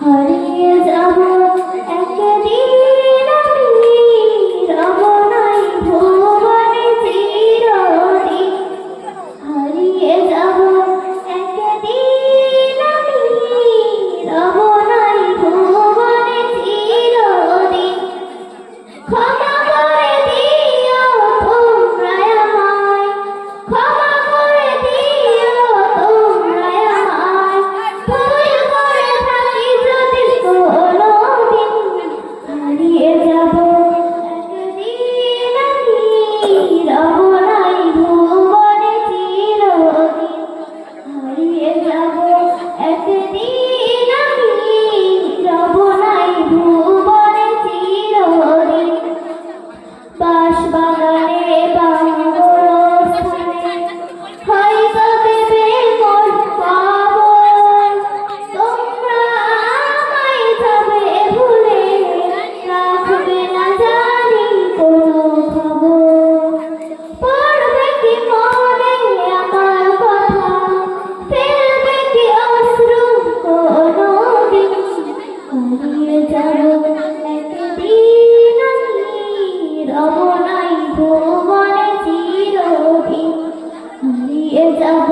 হারিয়ে যাব একদিন আমি, রব নাই ভুবনে চিরদিন। হারিয়ে যাব একদিন আমি, রব নাই ভুবনে চিরদিন। ক্ষমা করে দিও তোমরা আমায়, ক্ষমা করে দিও তোমরা আমায়। ভুল করে থাকি যদি কোনোদিন, হারিয়ে যাব একদিন আমি, রব নাই ভুবনে চিরদিন। হারিয়ে যাব একদিন আমি, রব নাই ভুবনে চিরদিন। বাঁশবাগানে বাংলোস্থানে হয়তো দেবে মোর কবর। তোমরা আমায় যাবে ভুলে, রাখবে না জানি কোনো খবর। পড়বে কি মনে আমার কথা, ফেলবে কি অশ্রু কোনোদিন। হারিয়ে যাব একদিন আমি, রব নাই ভুবনে চিরদিন। হারিয়ে যাব